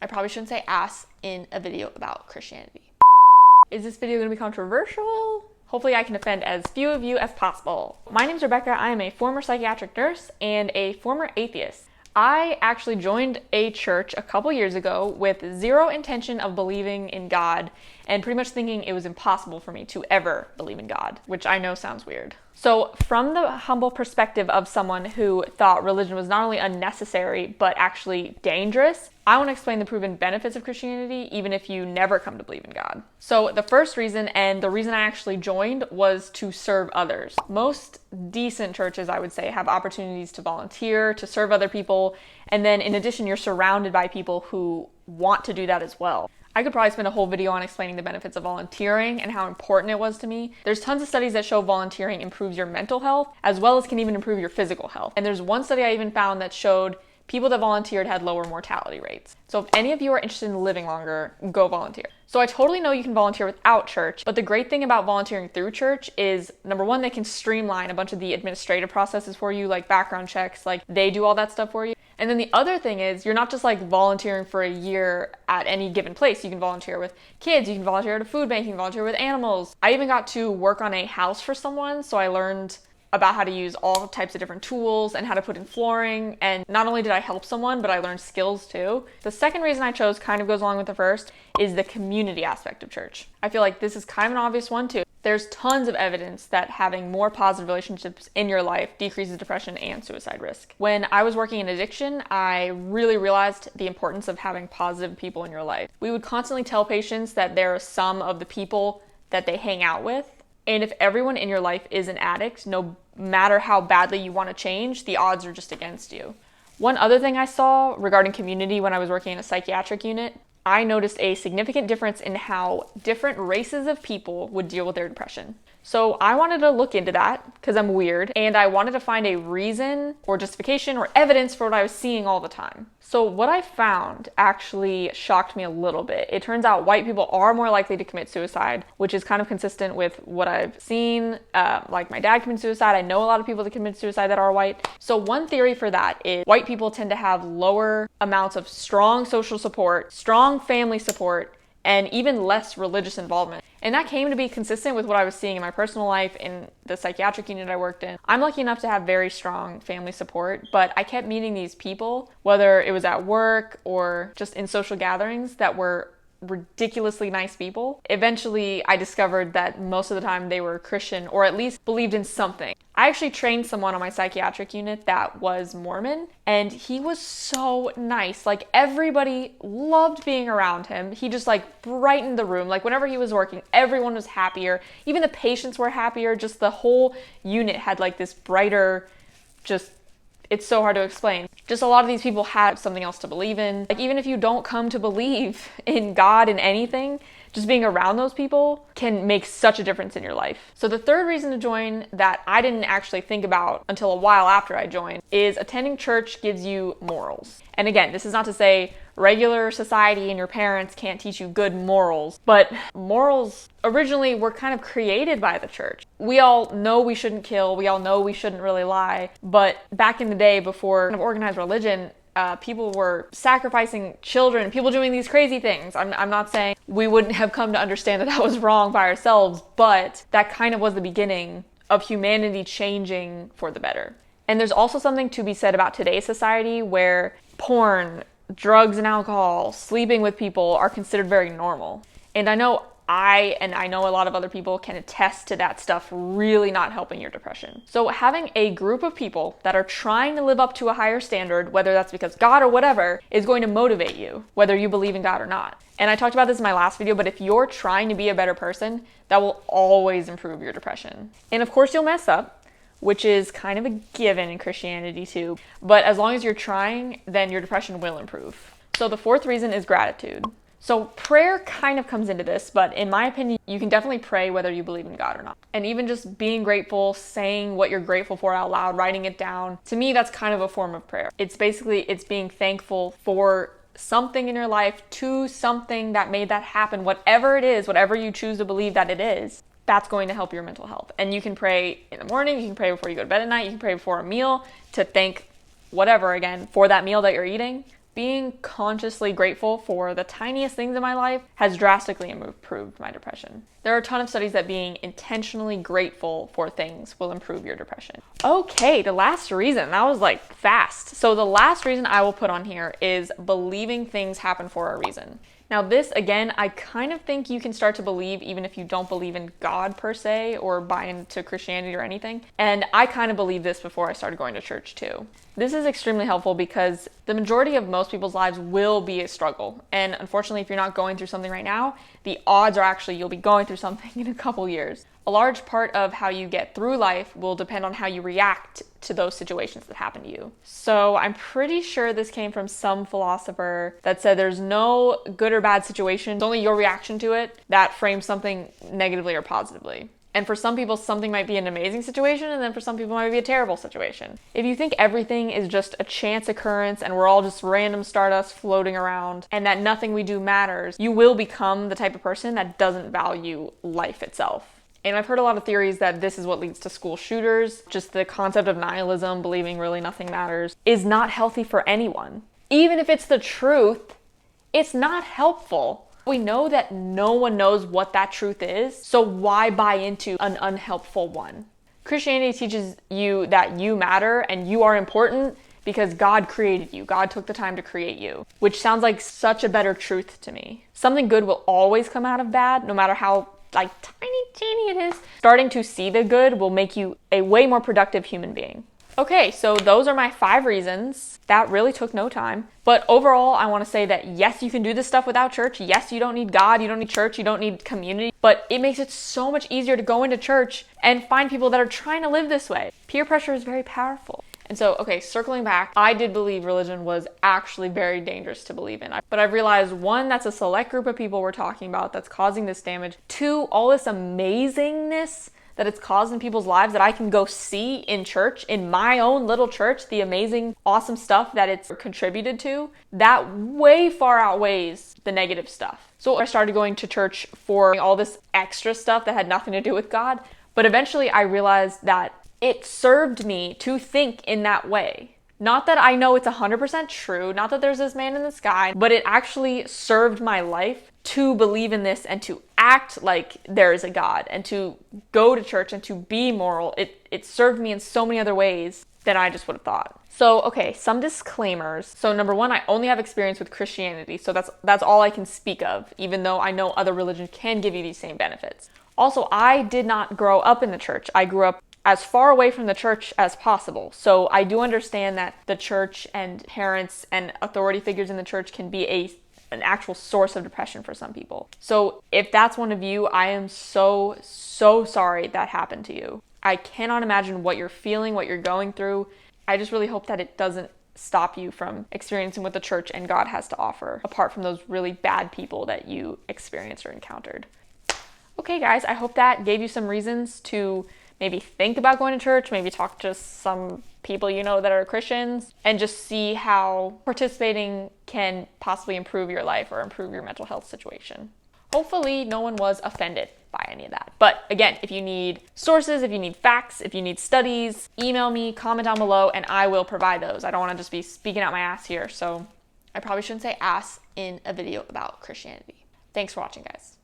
I probably shouldn't say ass in a video about Christianity. Is this video going to be controversial? Hopefully I can offend as few of you as possible. My name's Rebecca. I am a former psychiatric nurse and a former atheist. I actually joined a church a couple years ago with zero intention of believing in God and pretty much thinking it was impossible for me to ever believe in God, which I know sounds weird. So from the humble perspective of someone who thought religion was not only unnecessary, but actually dangerous, I want to explain the proven benefits of Christianity, even if you never come to believe in God. So the first reason, and the reason I actually joined, was to serve others. Most decent churches, I would say, have opportunities to volunteer, to serve other people, and then in addition, you're surrounded by people who want to do that as well. I could probably spend a whole video on explaining the benefits of volunteering and how important it was to me. There's tons of studies that show volunteering improves your mental health, as well as can even improve your physical health. And there's one study I even found that showed people that volunteered had lower mortality rates. So if any of you are interested in living longer, go volunteer. So I totally know you can volunteer without church, but the great thing about volunteering through church is, number one, they can streamline a bunch of the administrative processes for you, like background checks, like they do all that stuff for you. And then the other thing is, you're not just like volunteering for a year at any given place. You can volunteer with kids, you can volunteer at a food bank, you can volunteer with animals. I even got to work on a house for someone, so I learned about how to use all types of different tools and how to put in flooring. And not only did I help someone, but I learned skills too. The second reason I chose kind of goes along with the first is the community aspect of church. I feel like this is kind of an obvious one too. There's tons of evidence that having more positive relationships in your life decreases depression and suicide risk. When I was working in addiction, I really realized the importance of having positive people in your life. We would constantly tell patients that they're a sum of the people that they hang out with. And if everyone in your life is an addict, no matter how badly you want to change, the odds are just against you. One other thing I saw regarding community when I was working in a psychiatric unit, I noticed a significant difference in how different races of people would deal with their depression. So I wanted to look into that because I'm weird, and I wanted to find a reason or justification or evidence for what I was seeing all the time. So what I found actually shocked me a little bit. It turns out white people are more likely to commit suicide, which is kind of consistent with what I've seen. Like my dad committed suicide. I know a lot of people that commit suicide that are white. So one theory for that is white people tend to have lower amounts of strong social support, strong family support, and even less religious involvement. And that came to be consistent with what I was seeing in my personal life in the psychiatric unit I worked in. I'm lucky enough to have very strong family support, but I kept meeting these people, whether it was at work or just in social gatherings, that were ridiculously nice people. Eventually, I discovered that most of the time they were Christian or at least believed in something. I actually trained someone on my psychiatric unit that was Mormon, and he was so nice. Like, everybody loved being around him. He just like brightened the room. Like, whenever he was working, everyone was happier. Even the patients were happier. Just the whole unit had like this brighter, it's so hard to explain. Just a lot of these people had something else to believe in. Like, even if you don't come to believe in God in anything, just being around those people can make such a difference in your life. So the third reason to join that I didn't actually think about until a while after I joined is attending church gives you morals. And again, this is not to say regular society and your parents can't teach you good morals, but morals originally were kind of created by the church. We all know we shouldn't kill, we all know we shouldn't really lie, but back in the day before kind of organized religion, people were sacrificing children, people doing these crazy things. I'm not saying we wouldn't have come to understand that that was wrong by ourselves, but that kind of was the beginning of humanity changing for the better. And there's also something to be said about today's society where porn, drugs and alcohol, sleeping with people are considered very normal. And I know I know a lot of other people can attest to that stuff really not helping your depression. So having a group of people that are trying to live up to a higher standard, whether that's because God or whatever, is going to motivate you, whether you believe in God or not. And I talked about this in my last video, but if you're trying to be a better person, that will always improve your depression. And of course you'll mess up, which is kind of a given in Christianity too. But as long as you're trying, then your depression will improve. So the fourth reason is gratitude. So prayer kind of comes into this, but in my opinion, you can definitely pray whether you believe in God or not. And even just being grateful, saying what you're grateful for out loud, writing it down, to me, that's kind of a form of prayer. It's being thankful for something in your life, to something that made that happen, whatever it is, whatever you choose to believe that it is. That's going to help your mental health. And you can pray in the morning, you can pray before you go to bed at night, you can pray before a meal to thank whatever, again, for that meal that you're eating. Being consciously grateful for the tiniest things in my life has drastically improved my depression. There are a ton of studies that being intentionally grateful for things will improve your depression. Okay, the last reason. That was like fast. So the last reason I will put on here is believing things happen for a reason. Now this, again, I kind of think you can start to believe even if you don't believe in God per se or buy into Christianity or anything. And I kind of believed this before I started going to church too. This is extremely helpful because the majority of most people's lives will be a struggle. And unfortunately, if you're not going through something right now, the odds are actually you'll be going through something in a couple years. A large part of how you get through life will depend on how you react to those situations that happen to you. So I'm pretty sure this came from some philosopher that said there's no good or bad situation, it's only your reaction to it that frames something negatively or positively. And for some people, something might be an amazing situation, and then for some people, it might be a terrible situation. If you think everything is just a chance occurrence and we're all just random stardust floating around and that nothing we do matters, you will become the type of person that doesn't value life itself. And I've heard a lot of theories that this is what leads to school shooters. Just the concept of nihilism, believing really nothing matters, is not healthy for anyone. Even if it's the truth, it's not helpful. We know that no one knows what that truth is, so why buy into an unhelpful one? Christianity teaches you that you matter and you are important because God created you. God took the time to create you, which sounds like such a better truth to me. Something good will always come out of bad, no matter how teeny it is. Starting to see the good will make you a way more productive human being. Okay, so those are my 5 reasons. That really took no time. But overall, I want to say that yes, you can do this stuff without church. Yes, you don't need God, you don't need church, you don't need community. But it makes it so much easier to go into church and find people that are trying to live this way. Peer pressure is very powerful. And so, okay, circling back, I did believe religion was actually very dangerous to believe in. But I've realized, 1, that's a select group of people we're talking about that's causing this damage. 2, all this amazingness that it's caused in people's lives that I can go see in church, in my own little church, the amazing, awesome stuff that it's contributed to, that way far outweighs the negative stuff. So I started going to church for all this extra stuff that had nothing to do with God. But eventually I realized that it served me to think in that way. Not that I know it's 100% true, not that there's this man in the sky, but it actually served my life to believe in this and to act like there is a God and to go to church and to be moral. It served me in so many other ways than I just would have thought. So, okay, some disclaimers. So number 1, I only have experience with Christianity, so that's all I can speak of, even though I know other religions can give you these same benefits. Also, I did not grow up in the church. I grew up as far away from the church as possible. So I do understand that the church and parents and authority figures in the church can be an actual source of depression for some people. So if that's one of you, I am so sorry that happened to you. I cannot imagine what you're feeling, what you're going through. I just really hope that it doesn't stop you from experiencing what the church and God has to offer, apart from those really bad people that you experienced or encountered. Okay, guys, I hope that gave you some reasons to maybe think about going to church, maybe talk to some people you know that are Christians, and just see how participating can possibly improve your life or improve your mental health situation. Hopefully no one was offended by any of that. But again, if you need sources, if you need facts, if you need studies, email me, comment down below, and I will provide those. I don't want to just be speaking out my ass here, so I probably shouldn't say ass in a video about Christianity. Thanks for watching, guys.